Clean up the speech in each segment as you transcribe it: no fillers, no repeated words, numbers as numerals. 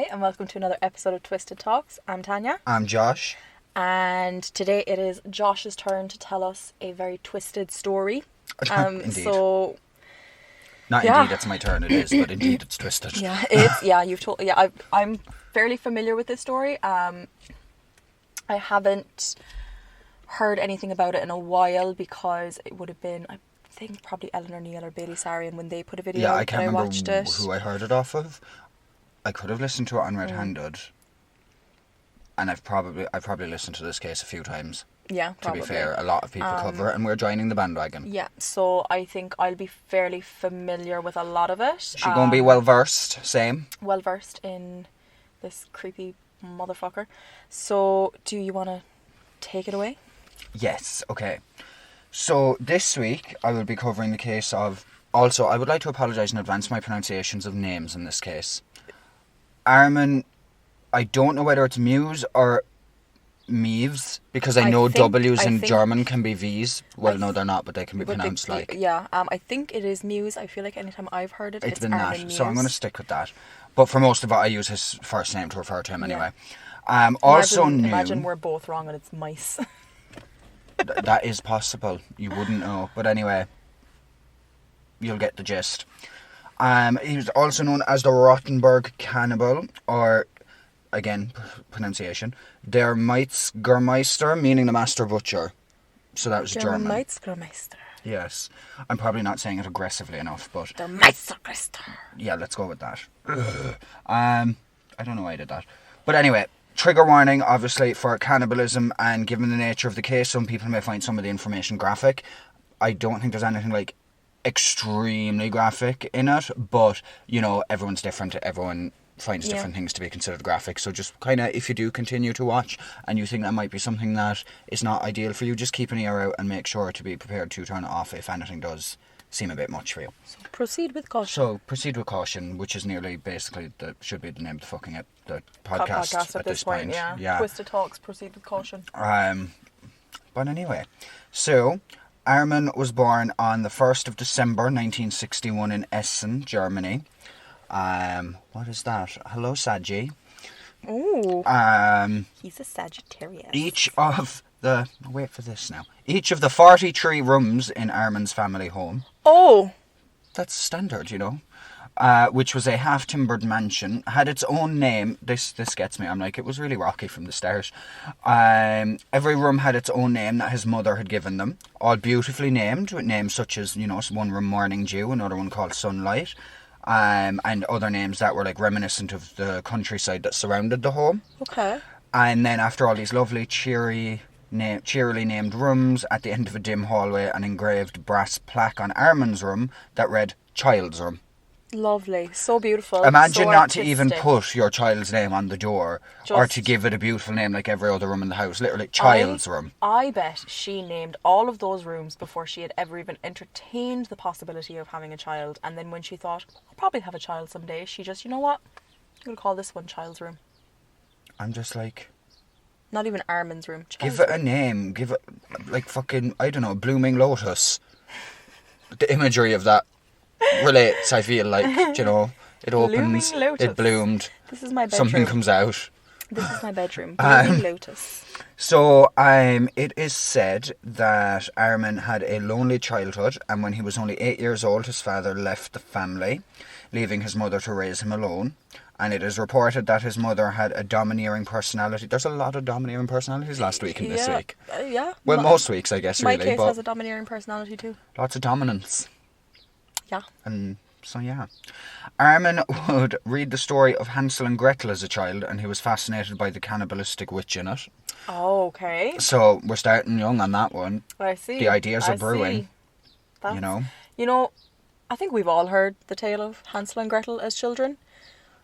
Hi, and welcome to another episode of Twisted Talks. I'm Tanya. I'm Josh. And today it is Josh's turn to tell us a very twisted story. Indeed. So... Indeed, it's my turn, it is, but indeed it's twisted. I'm fairly familiar with this story. I haven't heard anything about it in a while because it would have been, I think, probably Eleanor Neal or Bailey Sarian when they put a video out. I can't remember watched it. who I heard it off of. I could have listened to it on Red Handed, and I've probably listened to this case a few times. Yeah, probably. To be fair, a lot of people cover it, and we're joining the bandwagon. Yeah, so I think I'll be fairly familiar with a lot of it. She's going to be well versed, same. Well versed in this creepy motherfucker. So, do you want to take it away? Yes, okay. So, this week, I will be covering the case of... Also, I would like to apologise in advance for my pronunciations of names in this case. Armin, I don't know whether it's Meiwes or Meiwes, because I know W's in German can be V's. Well, no, they're not, but they can be pronounced like... Yeah, I think it is Meiwes. I feel like anytime I've heard it, it's been Armin that, Meiwes. so I'm going to stick with that. But for most of it, I use his first name to refer to him anyway. Yeah. Imagine we're both wrong and it's mice. That is possible. You wouldn't know. But anyway, you'll get the gist. He was also known as the Rotenburg Cannibal, or, again, pronunciation, Der Metzgermeister, meaning the master butcher. So that was German. Der Metzgermeister. Yes. I'm probably not saying it aggressively enough, but... Der Metzgermeister. Yeah, let's go with that. I don't know why I did that. But anyway, trigger warning, obviously, for cannibalism, and given the nature of the case, some people may find some of the information graphic. I don't think there's anything, like, extremely graphic in it, but, you know, everyone's different. Everyone finds different things to be considered graphic, so just kind of, if you do continue to watch and you think that might be something that is not ideal for you, just keep an ear out and make sure to be prepared to turn it off if anything does seem a bit much for you. So proceed with caution. Which is nearly basically should be the name of the podcast at this point. Yeah. Twisted Talks, proceed with caution. But anyway, so Armin was born on the 1st of December 1961 in Essen, Germany. What is that? Hello, Saggy. Ooh. He's a Sagittarius. Each of the 43 rooms in Armin's family home. Oh. That's standard, you know. Which was a half-timbered mansion, had its own name. This gets me. I'm like, it was really rocky from the start. Every room had its own name that his mother had given them, all beautifully named, with names such as, you know, one room Morning Dew, another one called Sunlight, and other names that were like reminiscent of the countryside that surrounded the home. Okay. And then after all these lovely, cheerily named rooms, at the end of a dim hallway, an engraved brass plaque on Armin's room that read Child's Room. Lovely, so beautiful. Imagine so not artistic. to even put your child's name on the door, or to give it a beautiful name like every other room in the house. Literally, Child's Room. I bet she named all of those rooms before she had ever even entertained the possibility of having a child. And then when she thought, I'll probably have a child someday, she just, you know what? I'm going to call this one Child's Room. I'm just like... Not even Armin's room. Give it a name. Give it, like, fucking, I don't know, Blooming Lotus. The imagery of that relates, I feel like, you know, it opens, it bloomed, this is my bedroom. Something comes out. This is my bedroom, Blooming Lotus. So, it is said that Armin had a lonely childhood, and when he was only 8 years old, his father left the family, leaving his mother to raise him alone. And it is reported that his mother had a domineering personality. There's a lot of domineering personalities last week and this week. Yeah. Well, most weeks, I guess, my really. My case has a domineering personality too. Lots of dominance. Yeah. And so, yeah. Armin would read the story of Hansel and Gretel as a child, and he was fascinated by the cannibalistic witch in it. Oh, okay. So, we're starting young on that one. I see. The ideas are brewing. You know, I think we've all heard the tale of Hansel and Gretel as children.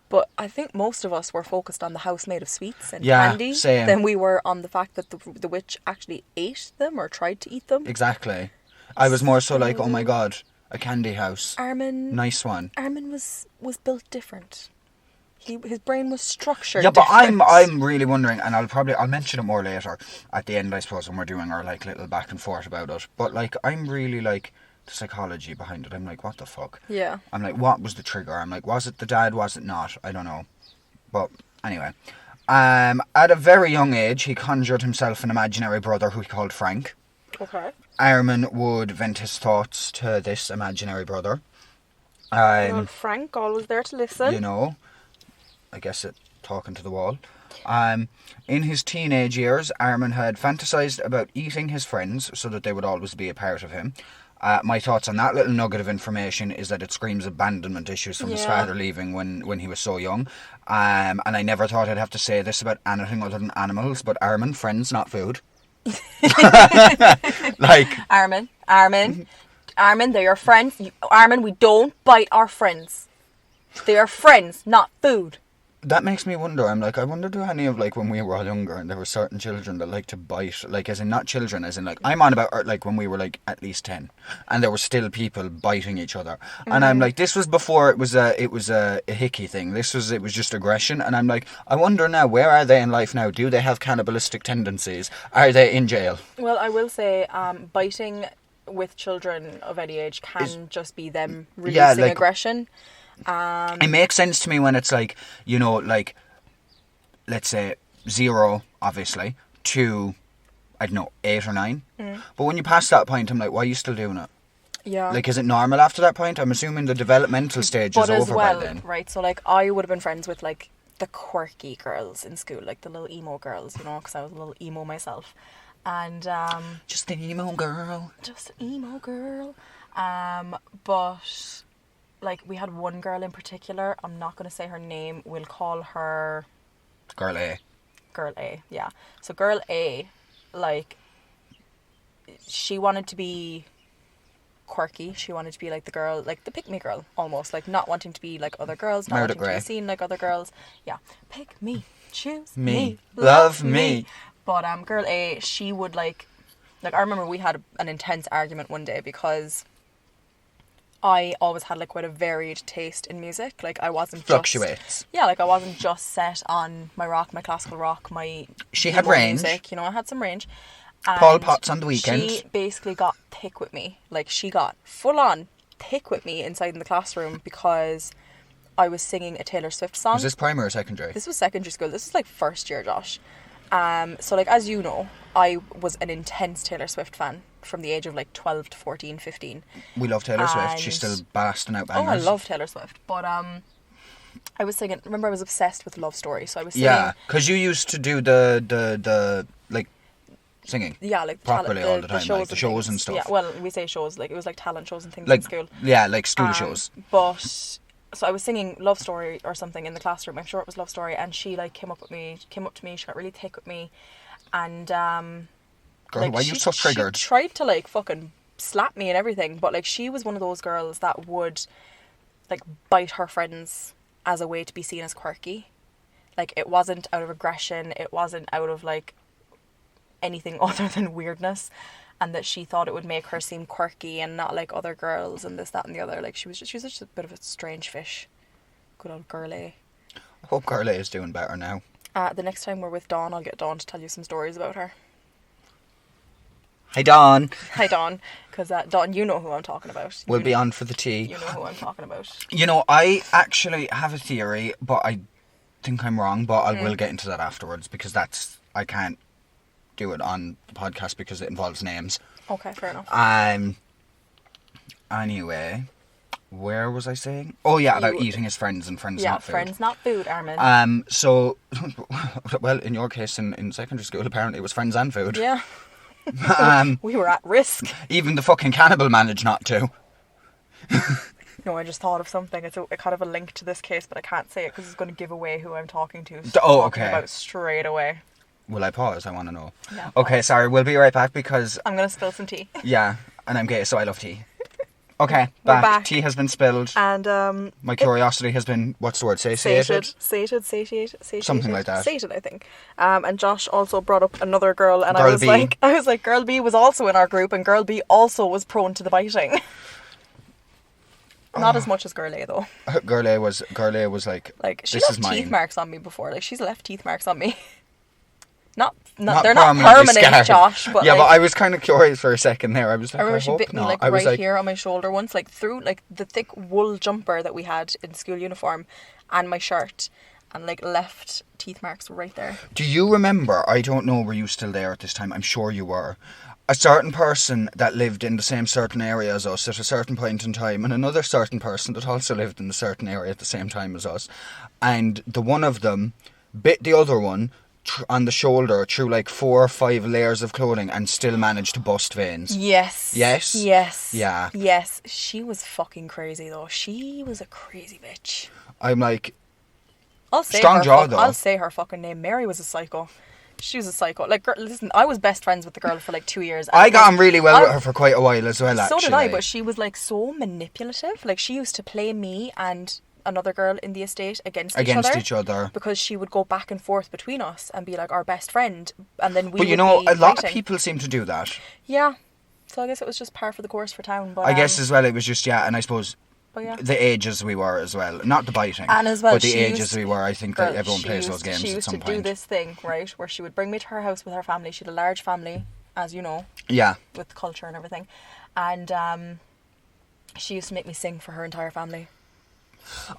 But I think most of us were focused on the house made of sweets and candy. Same. Than we were on the fact that the witch actually ate them or tried to eat them. Exactly. I was more so like, oh my god, a candy house. Armin... Nice one. Armin was built different. His brain was structured. Yeah, but different. I'm really wondering, and I'll mention it more later at the end, I suppose, when we're doing our like little back and forth about it. But like, I'm really like the psychology behind it. I'm like, what the fuck? Yeah. I'm like, what was the trigger? I'm like, was it the dad? Was it not? I don't know. But anyway. At a very young age, he conjured himself an imaginary brother who he called Frank. Okay. Armin would vent his thoughts to this imaginary brother. Well, Frank, always there to listen. You know, I guess talking to the wall. In his teenage years, Armin had fantasized about eating his friends so that they would always be a part of him. My thoughts on that little nugget of information is that it screams abandonment issues from his father leaving when he was so young. And I never thought I'd have to say this about anything other than animals, but Armin, friends, not food. Like... Armin, they're your friends. Armin, we don't bite our friends. They are friends, not food. That makes me wonder. I'm like, I wonder, do any of, like, when we were all younger and there were certain children that like to bite, like, as in not children, as in, like, I'm on about, like, when we were, like, at least 10 and there were still people biting each other. And I'm like, this was before it was a hickey thing. It was just aggression. And I'm like, I wonder now, where are they in life now? Do they have cannibalistic tendencies? Are they in jail? Well, I will say, biting with children of any age can just be them releasing aggression. It makes sense to me when it's like, you know, like, let's say 0, obviously, to, I don't know, 8 or 9. But when you pass that point, I'm like, why are you still doing it? Yeah. Like, is it normal after that point? I'm assuming the developmental stage is over by then. Right, so, like, I would have been friends with, like, the quirky girls in school, like the little emo girls, you know, because I was a little emo myself. And, just an emo girl. But... like, we had one girl in particular, I'm not going to say her name, we'll call her... Girl A. Girl A, yeah. So Girl A, like, she wanted to be quirky, she wanted to be like the girl, like the pick-me girl, almost, like not wanting to be like other girls, not wanting to be seen like other girls. Yeah, pick me, choose me, love me. But Girl A, she would like I remember we had an intense argument one day because... I always had like quite a varied taste in music. Like I wasn't fluctuates. Like I wasn't just set on my rock, my classical rock, my she had range. Music. You know, I had some range. And Paul Potts on the weekend. She basically got thick with me. Like she got full on thick with me inside in the classroom because I was singing a Taylor Swift song. Was this primary or secondary? This was secondary school. This was like first year, Josh. So like as you know, I was an intense Taylor Swift fan from the age of like 12 to 14, 15. We love Taylor Swift. She's still blasting out bangers. Oh, I love Taylor Swift. But I was singing, remember I was obsessed with Love Story, so I was singing. Yeah, because you used to do the like singing. Yeah, like properly all the time, shows like the shows and stuff. Yeah, well, we say shows, like it was like talent shows and things like, in school. Yeah, like school shows. But so I was singing Love Story or something in the classroom. I'm sure it was Love Story, and she like came up to me. She got really thick with me, and girl, like, why are you so triggered? She tried to like fucking slap me and everything, but like she was one of those girls that would like bite her friends as a way to be seen as quirky. Like it wasn't out of aggression, it wasn't out of like anything other than weirdness, and that she thought it would make her seem quirky and not like other girls and this, that and the other. Like she was just a bit of a strange fish. Good old Girl A. I hope Girl A is doing better now. The next time we're with Dawn, I'll get Dawn to tell you some stories about her. Hi Dawn. Hi Dawn, because Dawn, you know who I'm talking about. We'll be on for the tea. You know who I'm talking about. You know, I actually have a theory, but I think I'm wrong, but I will get into that afterwards, because I can't do it on the podcast because it involves names. Okay, fair enough. Anyway, where was I saying? Oh yeah, about eating his friends and friends not food. Yeah, friends not food, Armin. So, well, in your case, in secondary school, apparently it was friends and food. Yeah. We were at risk. Even the fucking cannibal managed not to. No, I just thought of something. It's a kind of a link to this case, but I can't say it because it's going to give away who I'm talking to. Oh, okay. About straight away. Will I pause? I want to know. Yeah, okay, sorry. We'll be right back because... I'm going to spill some tea. Yeah, and I'm gay, so I love tea. Okay, back. Tea has been spilled. And my curiosity has been, what's the word, satiated? Satiated. Something like that. Sated, I think. And Josh also brought up another girl, and Girl I was B. like, Girl B was also in our group, and Girl B also was prone to the biting. Not as much as Girl A though. Girl A was like she this left is mine. teeth marks on me before. Like she's left teeth marks on me. Not they're not permanent, Josh. But yeah, like, but I was kind of curious for a second there. I was like, I remember she hope bit me not. right here on my shoulder once, like through like the thick wool jumper that we had in school uniform, and my shirt. and like left teeth marks right there. Do you remember, I don't know, were you still there at this time? I'm sure you were. A certain person that lived in the same certain area as us at a certain point in time, and another certain person that also lived in the certain area at the same time as us. And the one of them bit the other one on the shoulder through like 4 or 5 layers of clothing and still managed to bust veins. Yes. Yes? Yes. Yeah. Yes. She was fucking crazy though. She was a crazy bitch. I'm like... I'll say strong jaw though. I'll say her fucking name. Mary was a psycho. She was a psycho. Like, girl, listen, I was best friends with the girl for like 2 years. I got on really well with her for quite a while as well, actually. So did I, but she was like so manipulative. Like, she used to play me and another girl in the estate against each other. Because she would go back and forth between us and be like our best friend. And then we would be a lot fighting. of people seem to do that. Yeah. So I guess it was just par for the course for town. But I guess as well it was just, and I suppose... Yeah. The ages we were as well, not the biting, and as well, but the ages we were. I think that everyone plays those games at some point. She used to do this thing, right, where she would bring me to her house with her family. She had a large family, as you know. Yeah. With culture and everything, and she used to make me sing for her entire family.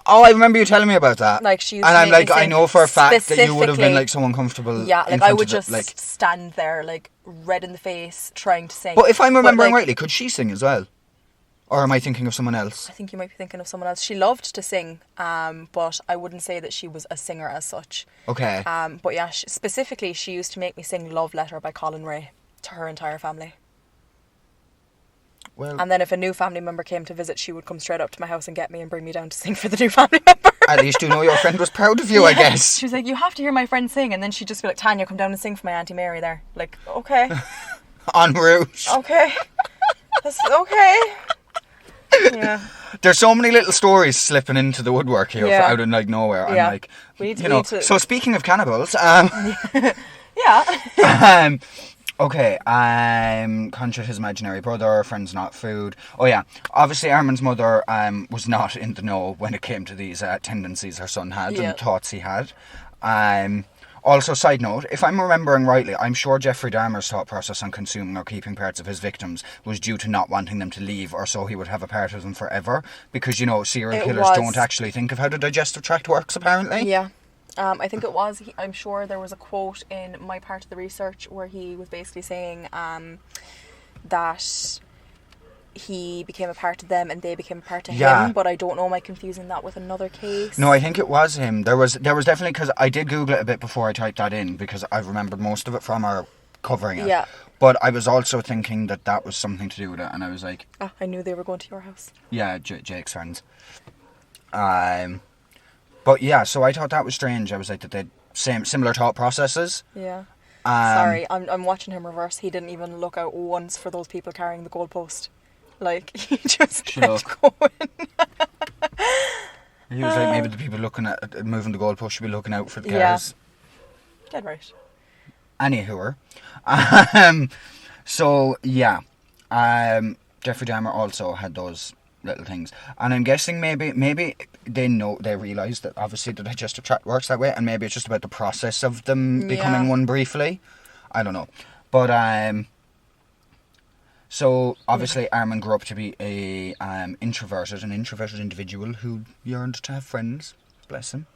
Oh, I remember you telling me about that. Like she used and to I'm make like, me I know for a fact that you would have been like so Yeah, uncomfortable. like I would just stand there, like red in the face, trying to sing. But if I'm remembering rightly, could she sing as well? Or am I thinking of someone else? I think you might be thinking of someone else. She loved to sing, but I wouldn't say that she was a singer as such. Okay. But yeah, specifically, she used to make me sing Love Letter by Colin Ray to her entire family. Well, and then if a new family member came to visit, she would come straight up to my house and get me and bring me down to sing for the new family member. At least you know your friend was proud of you, I guess. She was like, you have to hear my friend sing. And then she'd just be like, Tanya, come down and sing for my Auntie Mary there. Like, okay. En route. Okay. That's okay. Yeah. There's so many little stories slipping into the woodwork here out of like nowhere. Yeah. I'm like, we need to... So speaking of cannibals, yeah. Okay, conjured his imaginary brother, friends not food. Oh yeah, obviously Armin's mother was not in the know when it came to these tendencies her son had and thoughts he had. Also, side note, if I'm remembering rightly, I'm sure Jeffrey Dahmer's thought process on consuming or keeping parts of his victims was due to not wanting them to leave, or so he would have a part of them forever. Because, serial killers don't actually think of how the digestive tract works, apparently. Yeah. I think it was. I'm sure there was a quote in my part of the research where he was basically saying that he became a part of them and they became a part of him, but I don't know, am I confusing that with another case? No, I think it was him. There was definitely, because I did Google it a bit before I typed that in, because I remembered most of it from our covering it. Yeah. But I was also thinking that was something to do with it, and I was like... I knew they were going to your house. Yeah, Jake's friends. But yeah, so I thought that was strange. I was like, that they similar thought processes. Yeah. Sorry, I'm watching him reverse. He didn't even look out once for those people carrying the goalpost. Like, he just kept going. He was like, maybe the people looking at moving the goalpost should be looking out for the cars. Dead right. Anywho, so yeah, Jeffrey Dahmer also had those little things, and I'm guessing maybe they realised that obviously the digestive tract works that way, and maybe it's just about the process of them becoming one briefly. I don't know, but so obviously Armin grew up to be an introverted individual who yearned to have friends. Bless him.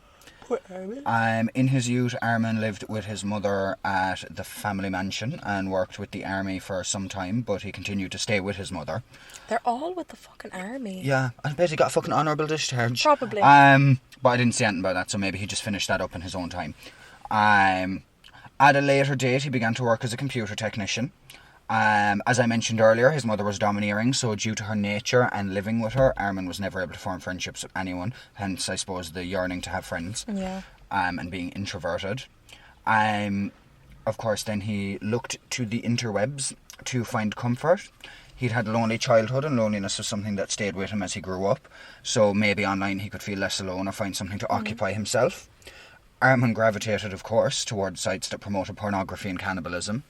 In his youth, Armin lived with his mother at the family mansion and worked with the army for some time, but he continued to stay with his mother. They're all with the fucking army. Yeah, I bet he got a fucking honourable discharge. Probably. But I didn't see anything about that, so maybe he just finished that up in his own time. At a later date, he began to work as a computer technician. As I mentioned earlier, his mother was domineering, so due to her nature and living with her, Armin was never able to form friendships with anyone, hence I suppose the yearning to have friends. Yeah. And being introverted. Of course, then he looked to the interwebs to find comfort. He'd had a lonely childhood, and loneliness was something that stayed with him as he grew up, so maybe online he could feel less alone or find something to occupy himself. Armin gravitated, of course, towards sites that promoted pornography and cannibalism.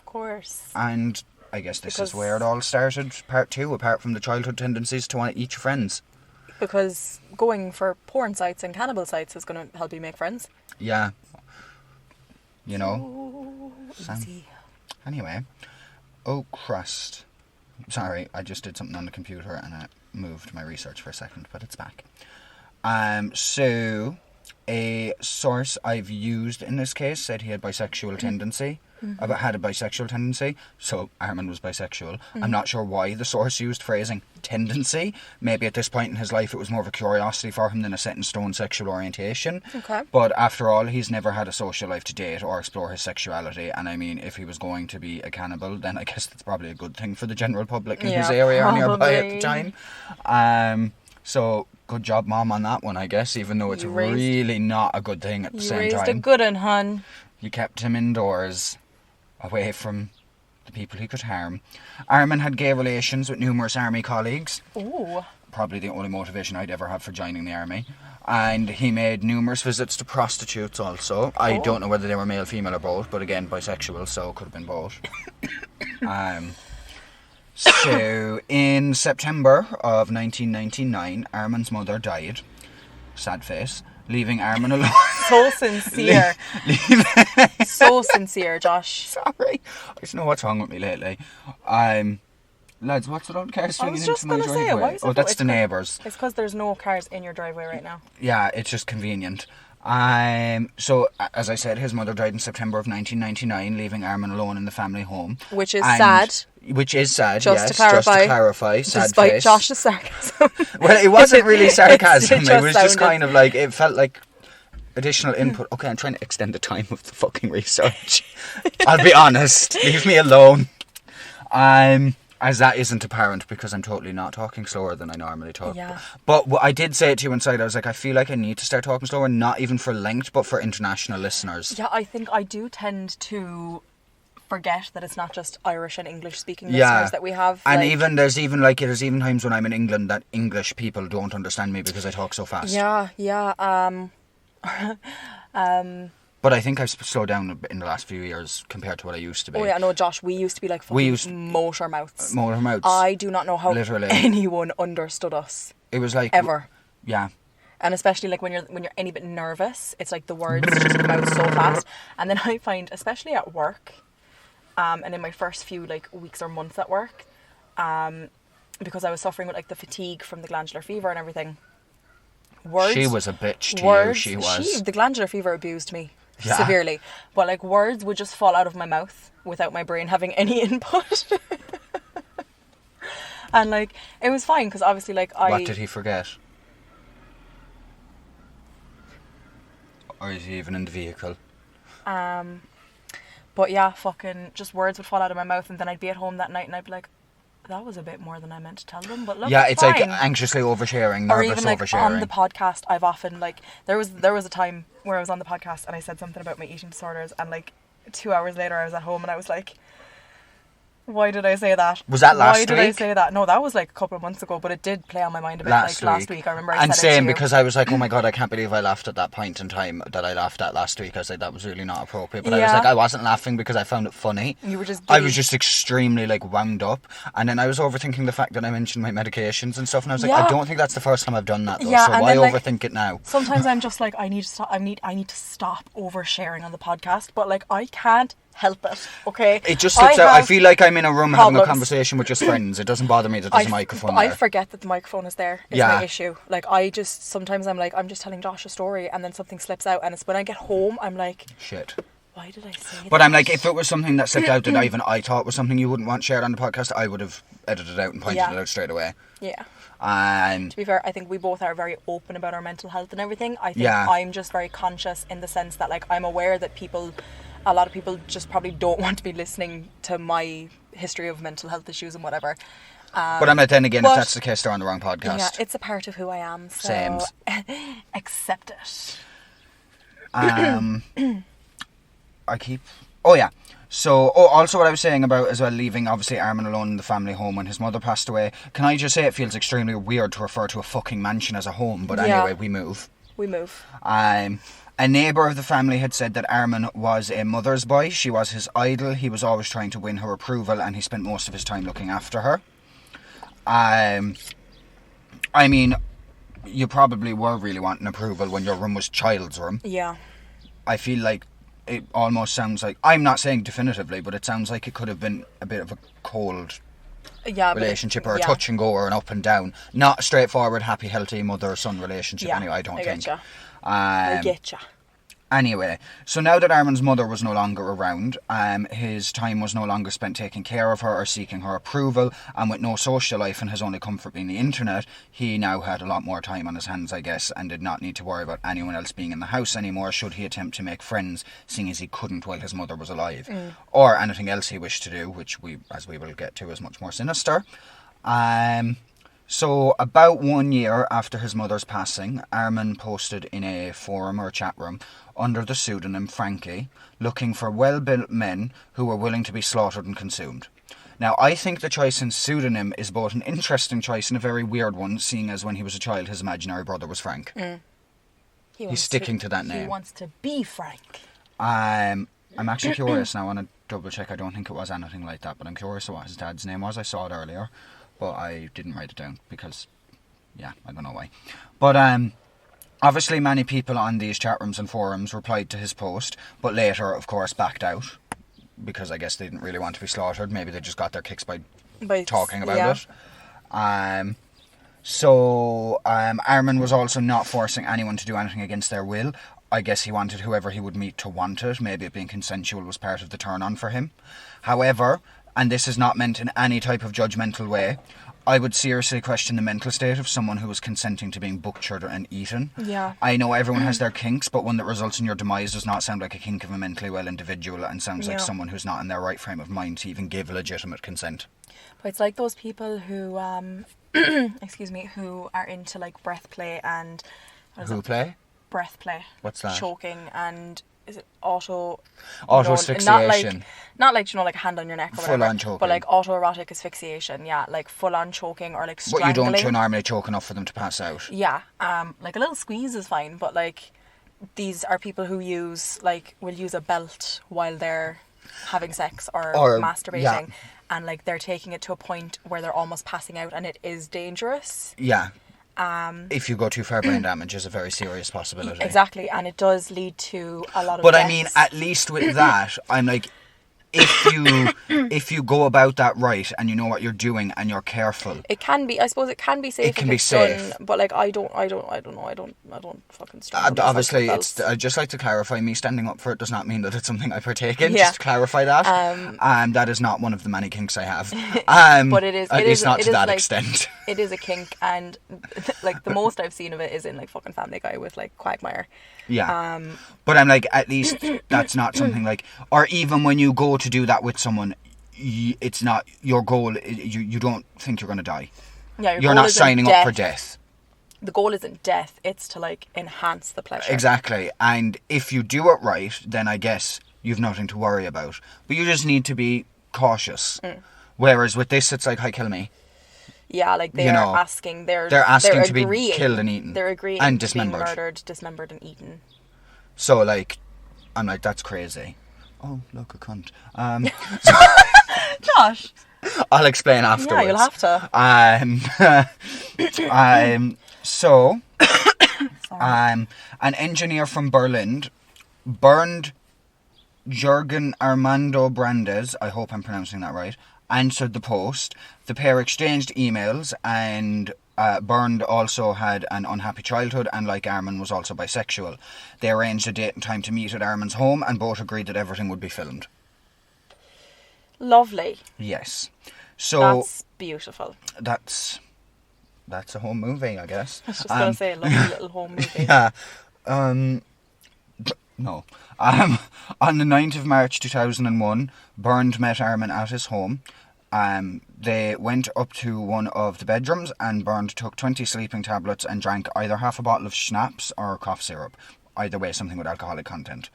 Course. And I guess this is where it all started, part 2, apart from the childhood tendencies to want to eat your friends. Because going for porn sites and cannibal sites is going to help you make friends. Yeah. So easy. Anyway. Oh, crust. Sorry, I just did something on the computer and I moved my research for a second, but it's back. So a source I've used in this case said he had bisexual tendency. Had a bisexual tendency, so Armin was bisexual. I'm not sure why the source used phrasing tendency. Maybe at this point in his life it was more of a curiosity for him than a set in stone sexual orientation. Okay. But after all, he's never had a social life to date or explore his sexuality, and I mean, if he was going to be a cannibal, then I guess that's probably a good thing for the general public in his area or nearby at the time. So good job, Mom, on that one, I guess, even though it's really not a good thing at the same time. You raised a good one, hun. You kept him indoors, away from the people he could harm. Armin had gay relations with numerous army colleagues. Ooh. Probably the only motivation I'd ever have for joining the army. And he made numerous visits to prostitutes also. I don't know whether they were male, female or both, but again, bisexual, so it could have been both. So, in September of 1999, Armin's mother died. Sad face. Leaving Armin alone. So sincere. So sincere, Josh. Sorry. I just know what's wrong with me lately. Lads, what's it on cars swinging into my driveway? Say, why is it that's the neighbours. It's because there's no cars in your driveway right now. Yeah, it's just convenient. So, as I said, his mother died in September of 1999, leaving Armin alone in the family home. Which is sad. Which is sad, just yes. To clarify, sad despite face. Josh's sarcasm. Well, it wasn't really sarcasm. It was just sounded... kind of like, it felt like additional input. Okay, I'm trying to extend the time of the fucking research. I'll be honest. Leave me alone. As that isn't apparent because I'm totally not talking slower than I normally talk. Yeah. But what I did say it to you inside, I was like, I feel like I need to start talking slower, not even for length, but for international listeners. Yeah, I think I do tend to forget that it's not just Irish and English speaking listeners that we have. And there's even times when I'm in England that English people don't understand me because I talk so fast. Yeah. But I think I've slowed down a bit in the last few years compared to what I used to be. Oh yeah, no, Josh, we used to be like fucking motor mouths. Motor mouths. I do not know how literally anyone understood us. It was like ever. Yeah. And especially like when you're any bit nervous, it's like the words just come out so fast. And then I find, especially at work, and in my first few like weeks or months at work, because I was suffering with like the fatigue from the glandular fever and everything. She was a bitch to you. She was. The glandular fever abused me. Yeah. Severely, but like words would just fall out of my mouth without my brain having any input. And like it was fine because obviously like What did he forget? Or is he even in the vehicle? But yeah, fucking just words would fall out of my mouth, and then I'd be at home that night and I'd be like, that was a bit more than I meant to tell them, but look, yeah, it's fine. Like anxiously oversharing, nervous or even like oversharing. On the podcast, I've often like there was a time where I was on the podcast and I said something about my eating disorders, and like 2 hours later I was at home and I was like, why did I say that? Was that last week? Why did I say that? No, that was like a couple of months ago, but it did play on my mind a bit last week. I remember I and said it to same you. Because I was like, oh my god, I can't believe I laughed at that point in time that I laughed at last week. I was like, that was really not appropriate. But I was like, I wasn't laughing because I found it funny. You were just I was just extremely like wound up, and then I was overthinking the fact that I mentioned my medications and stuff, and I was like, I don't think that's the first time I've done that though, so why overthink it now? Sometimes I'm just like, I need to stop oversharing on the podcast, but like I can't help it, okay? It just slips out. I feel like I'm in a room having a conversation with just friends. It doesn't bother me that there's a microphone there. I forget that the microphone is there. It's my issue. Like sometimes I'm like, I'm just telling Josh a story and then something slips out, and it's when I get home I'm like, shit, why did I say that? But I'm like, if it was something that slipped out that even I thought was something you wouldn't want shared on the podcast, I would have edited it out and pointed it out straight away. Yeah. And to be fair, I think we both are very open about our mental health and everything. I think I'm just very conscious in the sense that like I'm aware that a lot of people just probably don't want to be listening to my history of mental health issues and whatever. But I'm like, then again, if that's the case, they're on the wrong podcast. Yeah, it's a part of who I am. So Same. Accept it. So, also what I was saying about as well, leaving obviously Armin alone in the family home when his mother passed away. Can I just say it feels extremely weird to refer to a fucking mansion as a home, but anyway, we move. A neighbour of the family had said that Armin was a mother's boy. She was his idol. He was always trying to win her approval, and he spent most of his time looking after her. I mean, you probably were really wanting approval when your room was child's room. Yeah. I feel like it almost sounds like, I'm not saying definitively, but it sounds like it could have been a bit of a cold relationship, or a touch and go, or an up and down. Not a straightforward, happy, healthy mother-son relationship anyway, I don't think. I getcha. Anyway, so now that Armin's mother was no longer around, his time was no longer spent taking care of her or seeking her approval, and with no social life and his only comfort being the internet, he now had a lot more time on his hands, I guess, and did not need to worry about anyone else being in the house anymore should he attempt to make friends, seeing as he couldn't while his mother was alive. Or anything else he wished to do, which as we will get to, is much more sinister. So, about 1 year after his mother's passing, Armin posted in a forum or chat room under the pseudonym Frankie, looking for well-built men who were willing to be slaughtered and consumed. Now, I think the choice in pseudonym is both an interesting choice and a very weird one, seeing as when he was a child, his imaginary brother was Frank. He's sticking to that name. He wants to be Frank. I'm actually curious, and I want to double check. I don't think it was anything like that, but I'm curious what his dad's name was. I saw it earlier, but I didn't write it down because, yeah, I don't know why. But obviously many people on these chat rooms and forums replied to his post, but later, of course, backed out because I guess they didn't really want to be slaughtered. Maybe they just got their kicks by talking about it. So Armin was also not forcing anyone to do anything against their will. I guess he wanted whoever he would meet to want it. Maybe it being consensual was part of the turn-on for him. However, and this is not meant in any type of judgmental way, I would seriously question the mental state of someone who was consenting to being butchered and eaten. Yeah. I know everyone has their kinks, but one that results in your demise does not sound like a kink of a mentally well individual and sounds like someone who's not in their right frame of mind to even give legitimate consent. But it's like those people who, excuse me, who are into like breath play and... Play? Breath play. What's that? Choking and... Is it auto asphyxiation? Not like, you know, like a hand on your neck or whatever. Full on choking. But like autoerotic asphyxiation, yeah. Like full on choking or like strangling. But you don't normally choke enough for them to pass out. Yeah. Like a little squeeze is fine, but like these are people who will use a belt while they're having sex or masturbating. Yeah. And like they're taking it to a point where they're almost passing out and it is dangerous. Yeah. If you go too far, brain damage is a very serious possibility. Exactly, and it does lead to a lot of But deaths. I mean, at least with that, I'm like, if you go about that right and you know what you're doing and you're careful, it can be. I suppose it can be safe. It can be safe, done, but like I don't know. I don't fucking. Obviously, I'd just like to clarify. Me standing up for it does not mean that it's something I partake in. Just to clarify that. That is not one of the many kinks I have. But it is. At least not to that like, extent. It is a kink, and like the most I've seen of it is in like fucking Family Guy with like Quagmire. Yeah. But I'm like, at least that's not something like, or even when you go to do that with someone, it's not your goal. You don't think you're going to die. Yeah, you're not signing up for death. The goal isn't death. It's to like enhance the pleasure. Exactly. And if you do it right, then I guess you've nothing to worry about. But you just need to be cautious. Whereas with this, it's like, hi, kill me. Yeah, like they're asking. They're asking to be killed and eaten. They're agreeing and to dismembered. be murdered, dismembered, and eaten. So like, I'm like, that's crazy. Oh, look, a cunt. Josh. I'll explain afterwards. Yeah, you'll have to. So, an engineer from Berlin, Bernd Jürgen Armando Brandes, I hope I'm pronouncing that right, answered the post. The pair exchanged emails, and Bernd also had an unhappy childhood and, like Armin, was also bisexual. They arranged a date and time to meet at Armin's home and both agreed that everything would be filmed. Lovely. Yes. So that's beautiful. That's a home movie, I guess. I was just going to say, a lovely little home movie. Yeah. No. On the 9th of March 2001, Bernd met Armin at his home. They went up to one of the bedrooms and Bernd took 20 sleeping tablets and drank either half a bottle of schnapps or cough syrup. Either way, something with alcoholic content.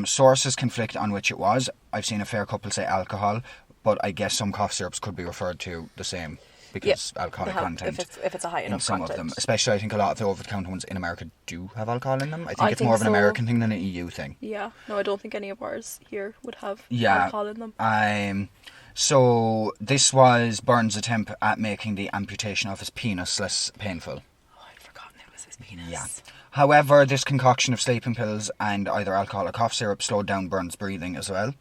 Sources conflict on which it was. I've seen a fair couple say alcohol, but I guess some cough syrups could be referred to the same because alcoholic content. If it's a high enough some content. of them, especially I think a lot of the over-the-counter ones in America do have alcohol in them. I think it's more of an American thing than an EU thing. Yeah, no, I don't think any of ours here would have alcohol in them. So this was Bernd's attempt at making the amputation of his penis less painful. Oh, I'd forgotten it was his penis. Yeah. However, this concoction of sleeping pills and either alcohol or cough syrup slowed down Bernd's breathing as well.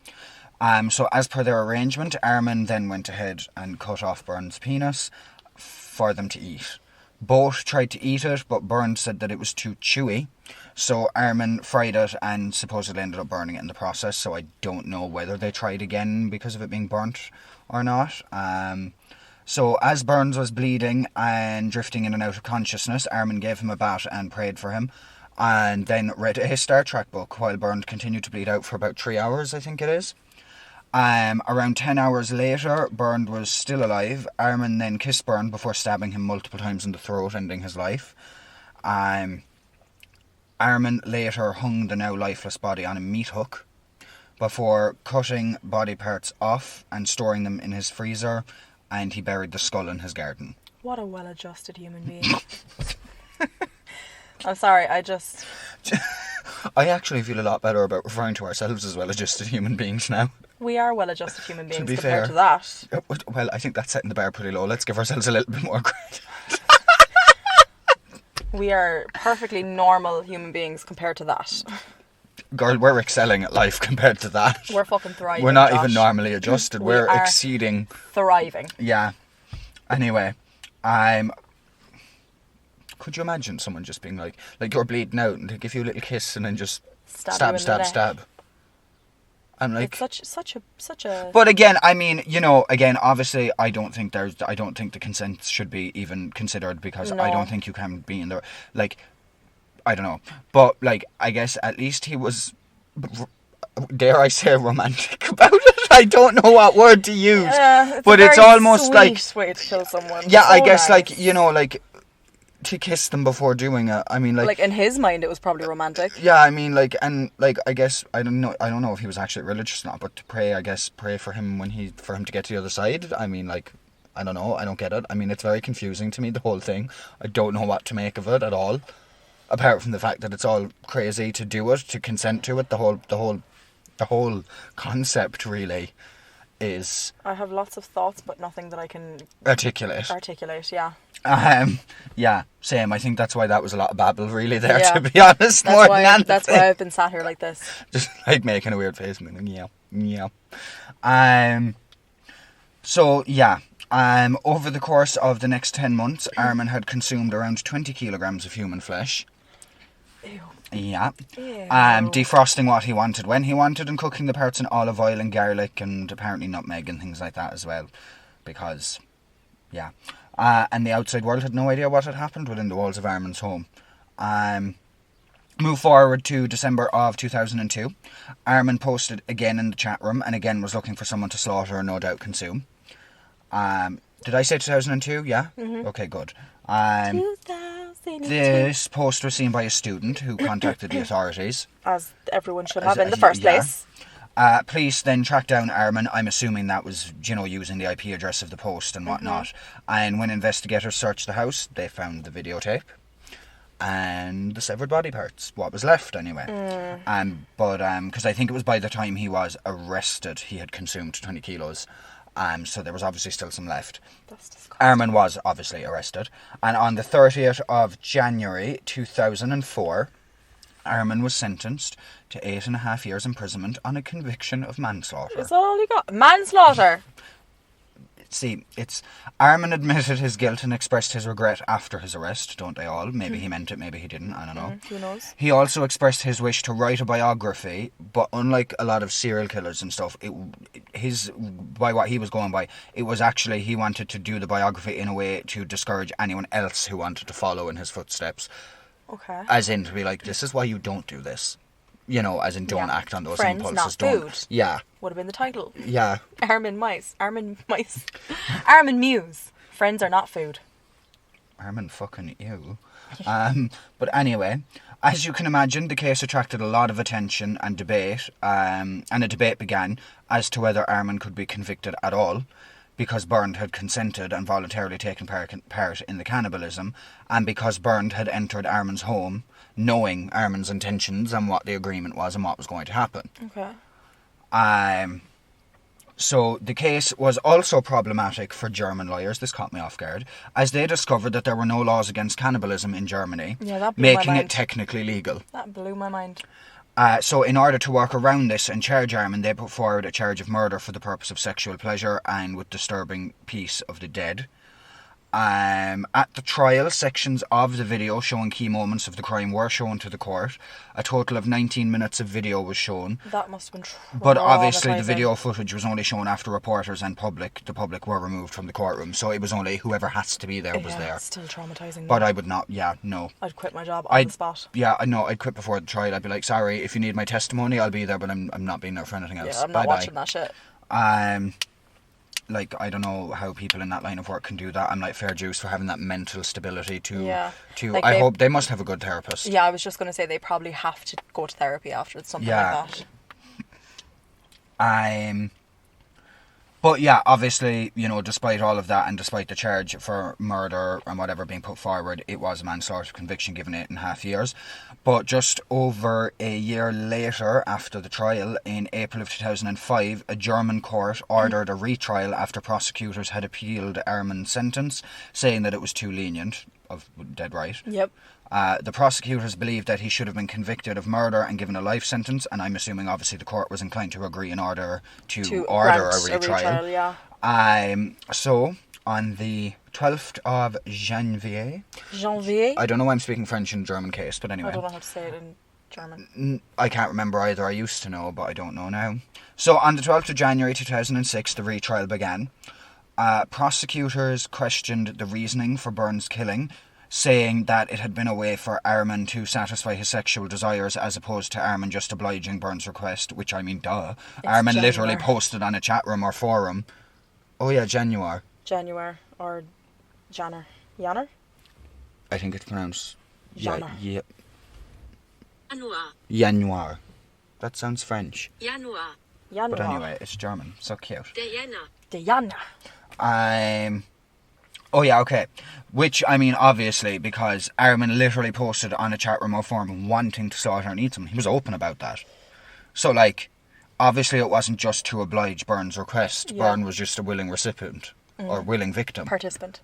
So as per their arrangement, Armin then went ahead and cut off Bernd's penis for them to eat. Both tried to eat it, but Bernd said that it was too chewy. So Armin fried it and supposedly ended up burning it in the process. So I don't know whether they tried again because of it being burnt or not. So as Burns was bleeding and drifting in and out of consciousness, Armin gave him a bath and prayed for him, and then read a Star Trek book while Burns continued to bleed out for about 3 hours, I think it is. Around 10 hours later, Bernd was still alive. Armin then kissed Bernd before stabbing him multiple times in the throat, ending his life. Armin later hung the now lifeless body on a meat hook before cutting body parts off and storing them in his freezer, and he buried the skull in his garden. What a well-adjusted human being. I'm sorry, I actually feel a lot better about referring to ourselves as well-adjusted human beings now. We are well-adjusted human beings to compared to that. Well, I think that's setting the bar pretty low. Let's give ourselves a little bit more credit. We are perfectly normal human beings compared to that. Girl, we're excelling at life compared to that. We're fucking thriving. We're not Josh. even normally adjusted. We're exceeding. Thriving. Yeah. Anyway, could you imagine someone just being like you're bleeding out and they give you a little kiss and then just stab? I'm like, it's such a. But again, I mean, obviously, I don't think the consent should be even considered, because No. I don't think you can be in there. Like, I don't know, but like, I guess at least he was, dare I say, romantic about it. I don't know what word to use, but it's almost sweet like way to kill someone. Yeah, So I guess nice. like to kiss them before doing it. I mean, like in his mind, it was probably romantic. Yeah, I mean, I guess I don't know if he was actually religious or not, but to pray, I guess, pray for him for him to get to the other side. I mean, like, I don't know, I don't get it. I mean, it's very confusing to me, the whole thing. I don't know what to make of it at all, apart from the fact that it's all crazy to do it, to consent to it. The whole concept really is. I have lots of thoughts, but nothing that I can articulate. Yeah. Yeah, same. I think that's why that was a lot of babble, really, there, Yeah. to be honest. That's why I've been sat here like this. Just like making a weird face, yeah. So yeah. Over the course of the next 10 months, Armin had consumed around 20 kilograms of human flesh. Ew. Yeah. Ew. Defrosting what he wanted when he wanted, and cooking the parts in olive oil and garlic and apparently nutmeg and things like that as well. Because, yeah. And the outside world had no idea what had happened within the walls of Armin's home. Move forward to December of 2002. Armin posted again in the chat room and again was looking for someone to slaughter and no doubt consume. Did I say 2002? Yeah? Mm-hmm. Okay, good. 2002. This post was seen by a student who contacted the authorities. As everyone should have in the first place. Police then tracked down Armin. I'm assuming that was, using the IP address of the post and whatnot. Mm-hmm. And when investigators searched the house, they found the videotape and the severed body parts. What was left, anyway. Because I think it was by the time he was arrested, he had consumed 20 kilos. So there was obviously still some left. That's disgusting. Armin was obviously arrested. And on the 30th of January 2004... Armin was sentenced to 8.5 years imprisonment on a conviction of manslaughter. Is that all you got? Manslaughter! See, Armin admitted his guilt and expressed his regret after his arrest, don't they all? Maybe he meant it, maybe he didn't, I don't know. Who knows? He also expressed his wish to write a biography, but unlike a lot of serial killers and stuff, by what he was going by, it was actually, he wanted to do the biography in a way to discourage anyone else who wanted to follow in his footsteps. Okay. As in, to be like, this is why you don't do this. As in, don't act on those Friends, impulses. not Don't. food. Yeah. Would have been the title. Yeah. Armin Meiwes. Friends are not food. Armin fucking you. But anyway, as you can imagine, the case attracted a lot of attention and debate, and a debate began as to whether Armin could be convicted at all, because Bernd had consented and voluntarily taken part in the cannibalism, and because Bernd had entered Armin's home knowing Armin's intentions and what the agreement was and what was going to happen. Okay. So the case was also problematic for German lawyers. This caught me off guard, as they discovered that there were no laws against cannibalism in Germany, making it technically legal. That blew my mind. So in order to work around this and charge Armin, they put forward a charge of murder for the purpose of sexual pleasure and with disturbing peace of the dead. At the trial, sections of the video showing key moments of the crime were shown to the court. A total of 19 minutes of video was shown. That must have been But obviously the video footage was only shown after reporters and the public were removed from the courtroom. So it was only whoever has to be there was there. It's still traumatising. But I would not, no. I'd quit my job on the spot. Yeah, no, I'd quit before the trial. I'd be like, sorry, if you need my testimony, I'll be there, but I'm not being there for anything else. Yeah, I'm not watching that shit. Like, I don't know how people in that line of work can do that. I'm like, fair dues for having that mental stability Like I hope they must have a good therapist. Yeah, I was just going to say they probably have to go to therapy after something like that. But yeah, obviously, despite all of that and despite the charge for murder and whatever being put forward, it was a manslaughter conviction given 8.5 years. But just over a year later, after the trial, in April of 2005, a German court ordered a retrial after prosecutors had appealed Armin's sentence, saying that it was too lenient. Dead right. Yep. The prosecutors believed that he should have been convicted of murder and given a life sentence, and I'm assuming obviously the court was inclined to agree in order to order a retrial. So, on the 12th of Janvier... I don't know why I'm speaking French in a German case, but anyway. I don't know how to say it in German. I can't remember either. I used to know, but I don't know now. So, on the 12th of January 2006, the retrial began. Prosecutors questioned the reasoning for Bernd's killing, saying that it had been a way for Armin to satisfy his sexual desires as opposed to Armin just obliging Bernd's request, which I mean, duh. Armin literally posted on a chat room or forum. Oh yeah, Januar or Janner. Janner? I think it's pronounced... Janner. Yeah. Januar. That sounds French. Januar. But anyway, it's German. So cute. Diana. Oh yeah, okay. Which, I mean, obviously, because Armin literally posted on a chat room or forum wanting to slaughter and eat him. He was open about that. So, like, obviously it wasn't just to oblige Bernd's request. Yeah. Bernd was just a willing recipient. Or willing victim. Participant,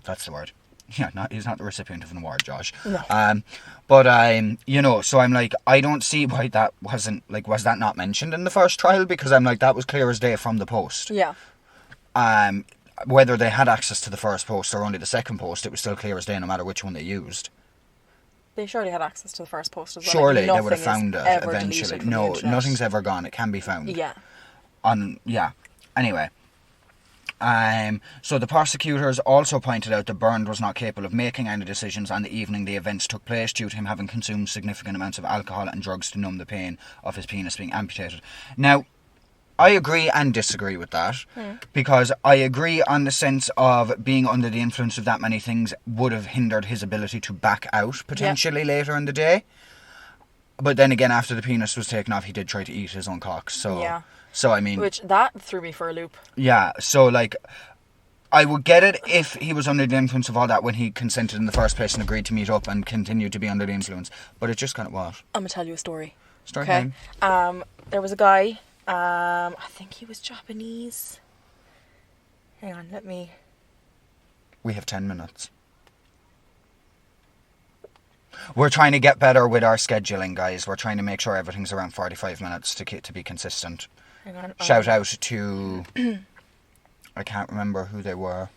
that's the word. Yeah, he's not the recipient of an award, Josh. No. So I'm like, I don't see why that wasn't, like, was that not mentioned in the first trial? Because I'm like, that was clear as day from the post. Yeah. Whether they had access to the first post or only the second post, it was still clear as day no matter which one they used. They surely had access to the first post as well. Surely they would have found it eventually. No, nothing's ever gone. It can be found. Yeah. Anyway. So the prosecutors also pointed out that Bernd was not capable of making any decisions on the evening the events took place due to him having consumed significant amounts of alcohol and drugs to numb the pain of his penis being amputated. Now, I agree and disagree with that, because I agree on the sense of being under the influence of that many things would have hindered his ability to back out potentially later in the day. But then again, after the penis was taken off, he did try to eat his own cock. So I mean... Which, that threw me for a loop. Yeah, so like, I would get it if he was under the influence of all that when he consented in the first place and agreed to meet up and continued to be under the influence. But it just kind of was. I'm going to tell you a story. Story time. There was a guy... I think he was Japanese. Hang on, We have 10 minutes. We're trying to get better with our scheduling, guys. We're trying to make sure everything's around 45 minutes to be consistent. Hang on. Shout out to... I can't remember who they were.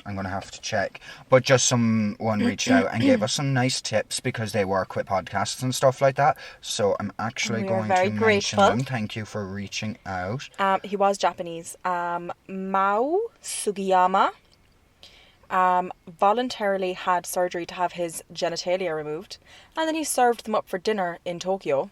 I'm going to have to check. But just someone reached out and gave us some nice tips because they work with podcasts and stuff like that. So I'm actually going to mention them. Thank you for reaching out. He was Japanese. Mao Sugiyama voluntarily had surgery to have his genitalia removed. And then he served them up for dinner in Tokyo.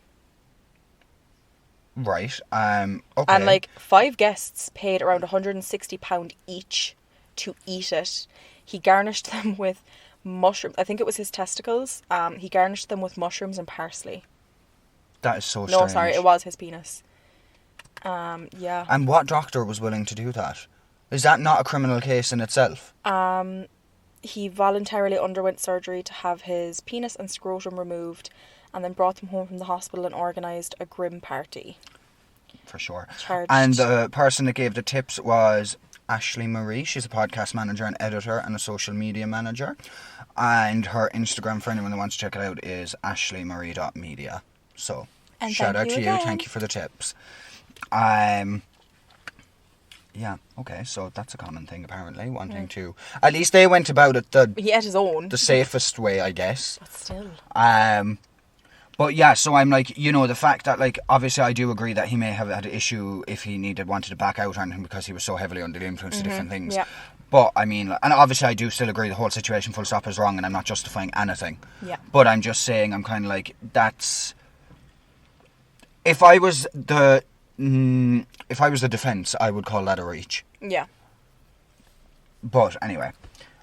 Right. Okay. And like 5 guests paid around £160 each to eat it. He garnished them with mushrooms. I think it was his testicles. He garnished them with mushrooms and parsley. That is so strange. No, sorry, it was his penis. Yeah. And what doctor was willing to do that? Is that not a criminal case in itself? He voluntarily underwent surgery to have his penis and scrotum removed and then brought them home from the hospital and organised a grim party. For sure. Charged. And the person that gave the tips was Ashley Marie. She's a podcast manager and editor and a social media manager. And her Instagram, for anyone that wants to check it out, is ashleymarie.media. So, shout out to you. Thank you for the tips. Yeah, okay, so that's a common thing apparently, wanting to... At least they went about it He ate his own. the safest way, I guess. But still. But yeah, so I'm like, you know, the fact that, like, obviously I do agree that he may have had an issue if he wanted to back out on him because he was so heavily under the influence of different things. Yeah. But, I mean, and obviously I do still agree the whole situation full stop is wrong and I'm not justifying anything. Yeah. But I'm just saying, I'm kind of like, that's... If I was the defence, I would call that a reach. Yeah. But, anyway,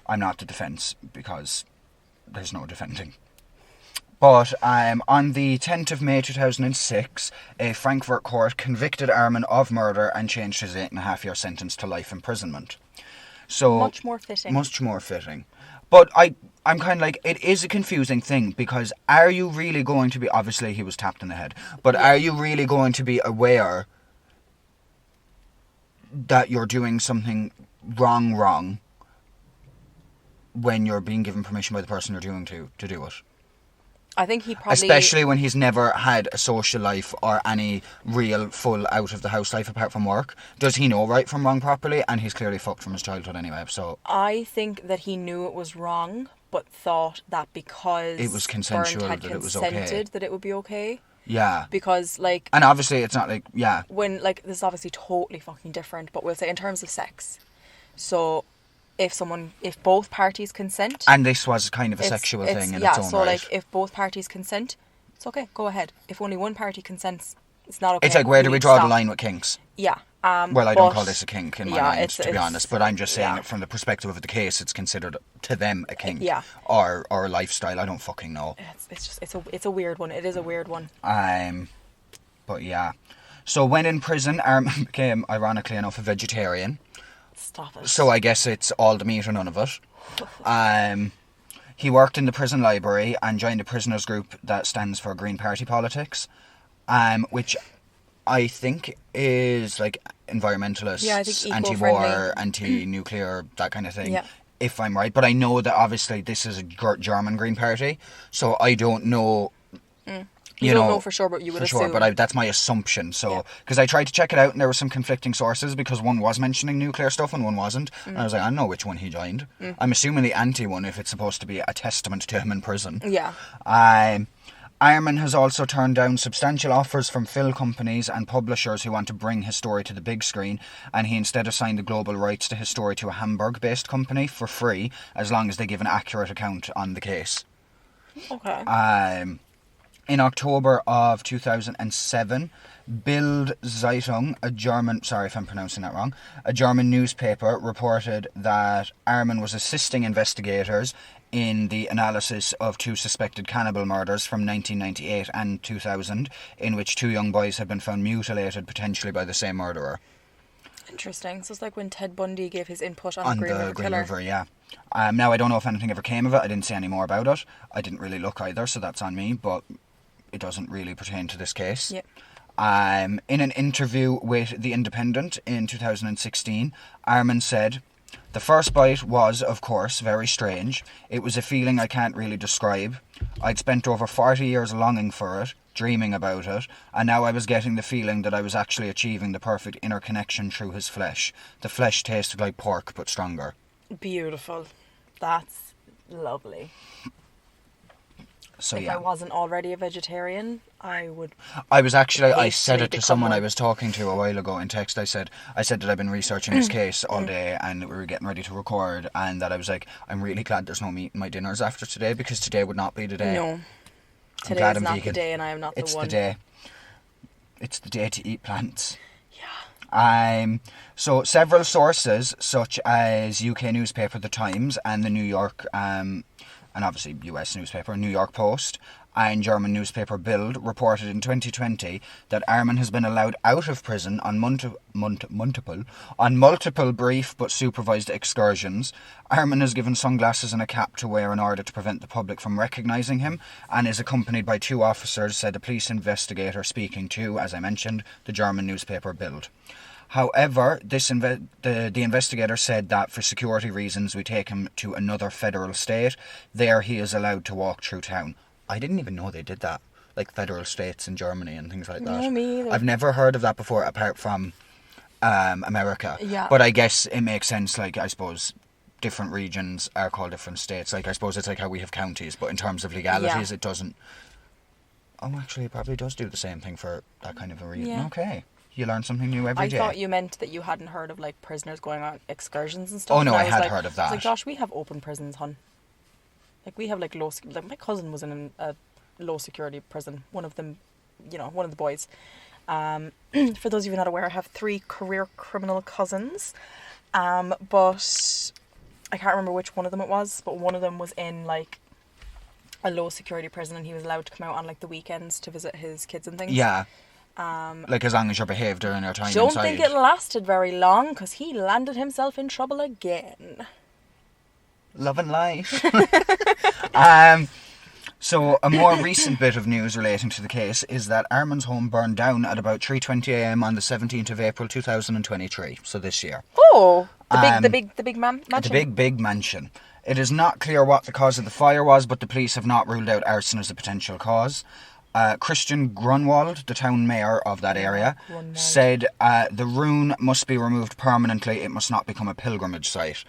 I'm not the defence because there's no defending. But on the 10th of May 2006, a Frankfurt court convicted Armin of murder and changed his 8.5-year sentence to life imprisonment. So Much more fitting. Much more fitting. But I'm kind of like, it is a confusing thing because are you really going to be, obviously he was tapped in the head, but are you really going to be aware that you're doing something wrong when you're being given permission by the person you're doing to do it? I think he probably... Especially when he's never had a social life or any real full out of the house life apart from work. Does he know right from wrong properly? And he's clearly fucked from his childhood anyway, so... I think that he knew it was wrong, but thought that because... It was consensual, Bernd had that it was okay. consented that it would be okay. Yeah. Because, like... And obviously it's not like... Yeah. When, like, this is obviously totally fucking different, but we'll say in terms of sex. So... If both parties consent... And this was kind of a sexual thing in its own right. So, like, if both parties consent, it's okay, go ahead. If only one party consents, it's not okay. It's like, where do we draw the line with kinks? Yeah. Well, I don't call this a kink in my mind, to be honest, but I'm just saying that from the perspective of the case, it's considered to them a kink. Yeah. Or a lifestyle, I don't fucking know. It's a weird one. It is a weird one. But yeah. So when in prison, Armin became, ironically enough, a vegetarian. Stop it. So I guess it's all the meat or none of it. He worked in the prison library and joined a prisoners group that stands for Green Party politics, which I think is like environmentalists, yeah, I think anti-war, anti-nuclear, that kind of thing. Yeah. If I'm right, but I know that obviously this is a German Green Party, so I don't know. You don't know for sure, but you would assume. For sure, but that's my assumption. So, because I tried to check it out, and there were some conflicting sources because one was mentioning nuclear stuff and one wasn't. And I was like, I don't know which one he joined. I'm assuming the anti one if it's supposed to be a testament to him in prison. Yeah. Armin has also turned down substantial offers from film companies and publishers who want to bring his story to the big screen, and he instead assigned the global rights to his story to a Hamburg-based company for free, as long as they give an accurate account on the case. Okay. In October of 2007, Bild Zeitung, a German, sorry if I'm pronouncing that wrong, a German newspaper reported that Armin was assisting investigators in the analysis of 2 suspected cannibal murders from 1998 and 2000, in which 2 young boys had been found mutilated, potentially by the same murderer. Interesting. So it's like when Ted Bundy gave his input on the Green River Killer. Yeah. Now, I don't know if anything ever came of it. I didn't see any more about it. I didn't really look either, so that's on me, but it doesn't really pertain to this case. Yep. In an interview with The Independent in 2016, Armin said, "The first bite was, of course, very strange. It was a feeling I can't really describe. I'd spent over 40 years longing for it, dreaming about it, and now I was getting the feeling that I was actually achieving the perfect inner connection through his flesh. The flesh tasted like pork, but stronger." Beautiful. That's lovely. So, if I wasn't already a vegetarian, I would... I said it to someone I was talking to a while ago in text. I said that I've been researching this case all day and we were getting ready to record, and that I was like, I'm really glad there's no meat in my dinners after today, because today would not be the day. No. Today is not the day, and I am not the one. It's the day. It's the day to eat plants. Yeah. So several sources, such as UK newspaper The Times and the New York... and obviously US newspaper, New York Post, and German newspaper Bild, reported in 2020 that Armin has been allowed out of prison on multiple brief but supervised excursions. Armin is given sunglasses and a cap to wear in order to prevent the public from recognising him, and is accompanied by 2 officers, said a police investigator speaking to, as I mentioned, the German newspaper Bild. However, the investigator said that for security reasons we take him to another federal state. There he is allowed to walk through town. I didn't even know they did that. Like federal states in Germany and things like that. No, me either. I've never heard of that before, apart from America. Yeah. But I guess it makes sense, like, I suppose different regions are called different states. Like, I suppose it's like how we have counties, but in terms of legalities, it doesn't... Oh, actually, it probably does do the same thing for that kind of a region. Yeah. Okay. You learn something new every day. I thought you meant that you hadn't heard of, like, prisoners going on excursions and stuff. Oh, no, and I was had like, heard of I was that. like, Josh, we have open prisons, hun. Like, we have, like, like, my cousin was in a low-security prison. One of them, you know, one of the boys. For those of you not aware, I have 3 career criminal cousins. But I can't remember which one of them it was, but one of them was in, like, a low-security prison, and he was allowed to come out on, like, the weekends to visit his kids and things. Yeah. Like, as long as you're behaved during your time Don't inside. think it lasted very long, because he landed himself in trouble again. Love and light. So a more recent bit of news relating to the case is that Armin's home burned down at about 3:20 a.m. on the 17th of April 2023, so this year. Oh, the big mansion. The big mansion. It is not clear what the cause of the fire was, but the police have not ruled out arson as a potential cause. Christian Grunwald, the town mayor of that area, said the ruin must be removed permanently. It must not become a pilgrimage site.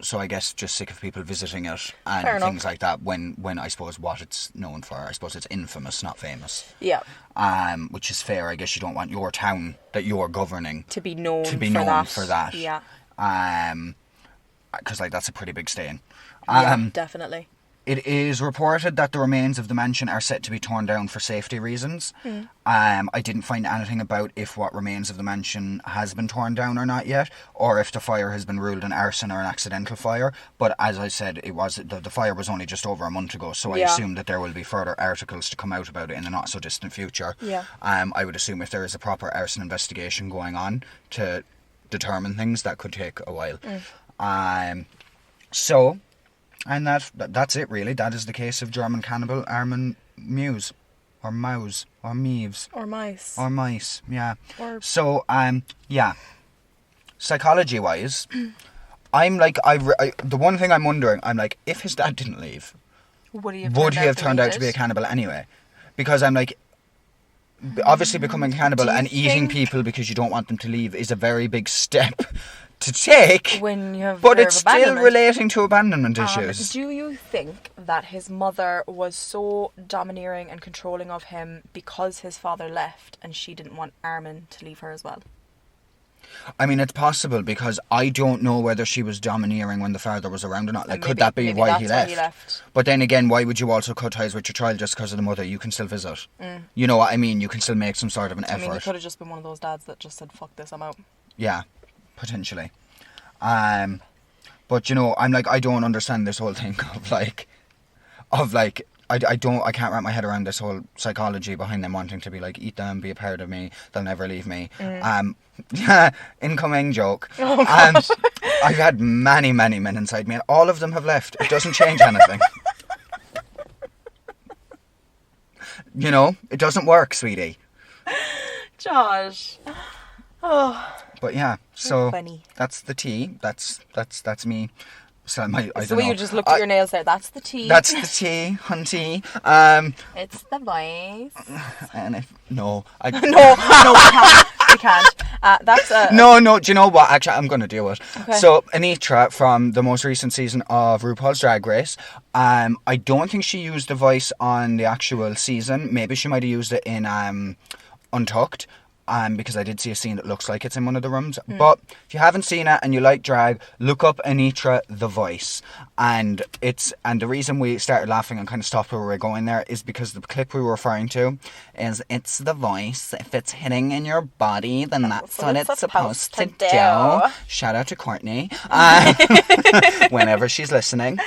So I guess just sick of people visiting it and Fair things enough. like that when I suppose what it's known for. I suppose it's infamous, not famous. Yeah. Which is fair. I guess you don't want your town that you're governing To be known for that. Yeah. Because, like, that's a pretty big stain. Yeah, definitely. It is reported that the remains of the mansion are set to be torn down for safety reasons. I didn't find anything about if what remains of the mansion has been torn down or not yet, or if the fire has been ruled an arson or an accidental fire. But as I said, it was the fire was only just over a month ago, so I assume that there will be further articles to come out about it in the not so distant future. Yeah. I would assume if there is a proper arson investigation going on to determine things, that could take a while. So. And that's it, really. That is the case of German cannibal Armin Meiwes. Or Meiwes. Or Meiwes. Or mice. Or mice, yeah. Or... So, yeah. Psychology-wise, I'm like... the one thing I'm wondering, I'm like, if his dad didn't leave, would he have turned out to be a cannibal anyway? Because I'm like... Obviously becoming a cannibal and eating people because you don't want them to leave is a very big step to take, when you have but it's still relating to abandonment issues. Do you think that his mother was so domineering and controlling of him because his father left and she didn't want Armin to leave her as well? I mean, it's possible, because I don't know whether she was domineering when the father was around or not. Like, Maybe- could that be maybe why that's he why left? he left. But then again, why would you also cut ties with your child just because of the mother? You can still visit. You know what I mean? You can still make some sort of an I mean, he effort. could have just been one of those dads that just said, fuck this, I'm out. Yeah, potentially. But you know, I'm like, I don't understand this whole thing I can't wrap my head around this whole psychology behind them wanting to be like, eat them, be a part of me, they'll never leave me. Incoming joke. Oh, gosh. I've had many men inside me, and all of them have left. It doesn't change anything. You know, it doesn't work, sweetie. Josh. Oh. But yeah, so Funny. that's the tea. That's me. So I So don't know. you just looked at your nails there. That's the tea. That's the tea, hunty. It's the voice. And if no, I No, we can't. That's a... No, do you know what? Actually, I'm going to do it. Okay. So, Anitra from the most recent season of RuPaul's Drag Race, I don't think she used the voice on the actual season. Maybe she might have used it in Untucked. Because I did see a scene that looks like it's in one of the rooms. But if you haven't seen it and you like drag, look up Anitra the Voice. And the reason we started laughing and kind of stopped where we were going there is because the clip we were referring to is it's the voice. If it's hitting in your body, then that's what it's supposed to do. Shout out to Courtney. Whenever she's listening.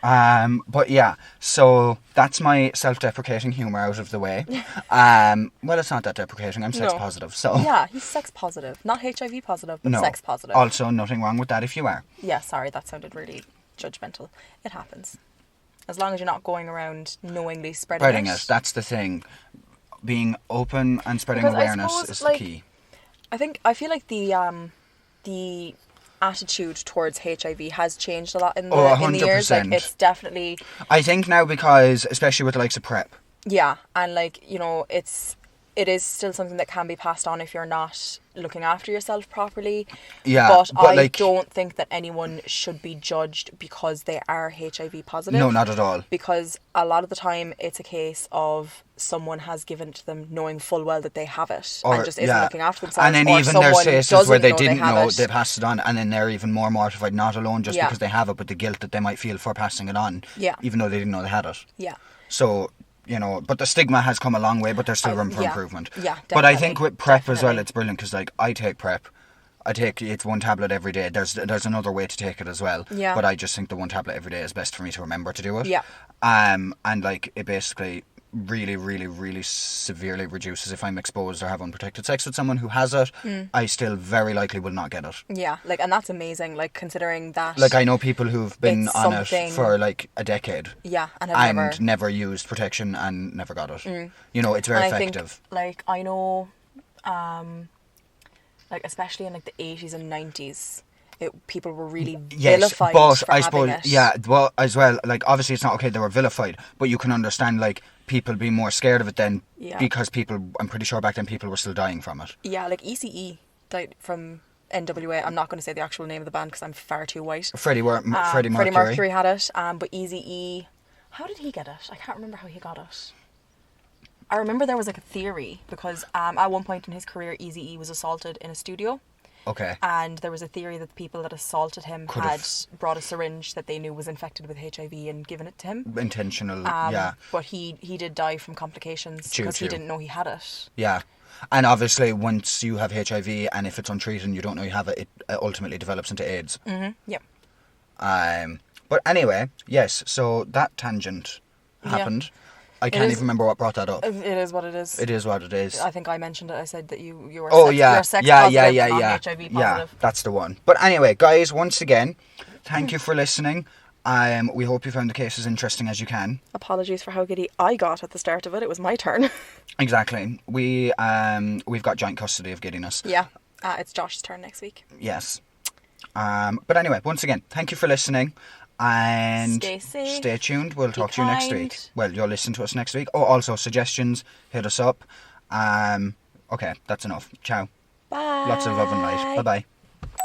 But yeah, so that's my self-deprecating humour out of the way. Well, it's not that deprecating. I'm sex positive, so Yeah, he's sex positive, not HIV positive, but sex positive. Also, nothing wrong with that if you are. Yeah, sorry, that sounded really judgmental. It happens. As long as you're not going around knowingly spreading it. That's the thing. Being open and spreading Because I awareness suppose, is like, the key. I feel like the attitude towards HIV has changed a lot in the years. Like, 100%. it's definitely... I think now because, especially with the likes of PrEP. Yeah, and like, you know, it's it is still something that can be passed on if you're not looking after yourself properly. Yeah, but I like, don't think that anyone should be judged because they are HIV positive. No, not at all. Because a lot of the time it's a case of someone has given it to them knowing full well that they have it and just isn't looking after themselves. And then or even there's someone cases where they doesn't didn't know, it. they passed it on, and then they're even more mortified, not alone just Yeah. because they have it, but the guilt that they might feel for passing it on, Yeah. even though they didn't know they had it. Yeah. So, you know, but the stigma has come a long way, but there's still room for yeah. improvement. Yeah, But I definitely, think with PrEP as well, definitely. it's brilliant because, like, I take PrEP. It's one tablet every day. There's another way to take it as well. Yeah. But I just think the one tablet every day is best for me to remember to do it. Yeah. And like it basically really, really, really severely reduces if I'm exposed or have unprotected sex with someone who has it. I still very likely will not get it. Yeah, like, and that's amazing, like, considering that... Like, I know people who've been It's on it something- for like a decade. Yeah, and have never used protection and never got it. You know, it's very and effective. I think, like, I know, like, especially in, like, the 80s and 90s, people were really vilified but for I having suppose it. yeah, well, as well, like, obviously it's not okay they were vilified, but you can understand, like, people being more scared of it then because people, I'm pretty sure back then people were still dying from it. Yeah, like, ECE died from NWA. I'm not going to say the actual name of the band because I'm far too white. Freddie Freddie Mercury. Mercury had it, but Eazy-E, how did he get it? I can't remember how he got it. I remember there was, like, a theory because at one point in his career, Eazy-E was assaulted in a studio. Okay. And there was a theory that the people that assaulted him Could had have. brought a syringe that they knew was infected with HIV and given it to him. Intentional, yeah. But he did die from complications because he didn't know he had it. Yeah. And obviously once you have HIV and if it's untreated and you don't know you have it, it ultimately develops into AIDS. Yeah. But anyway, yes, so that tangent happened. I can't even remember what brought that up. It is what it is. It is what it is. I think I mentioned it. I said that you were yeah, sex yeah, positive, yeah, but yeah, not yeah. HIV positive. Yeah, that's the one. But anyway, guys, once again, thank you for listening. We hope you found the case as interesting as you can. Apologies for how giddy I got at the start of it. It was my turn. Exactly. We've got joint custody of giddiness. Yeah. It's Josh's turn next week. Yes. But anyway, once again, thank you for listening. And Stay safe. Stay tuned. We'll talk to you next week. kind. Well, you'll listen to us next week. Oh, also suggestions, hit us up. Okay, that's enough. Ciao. Bye. Lots of love and light. Bye bye.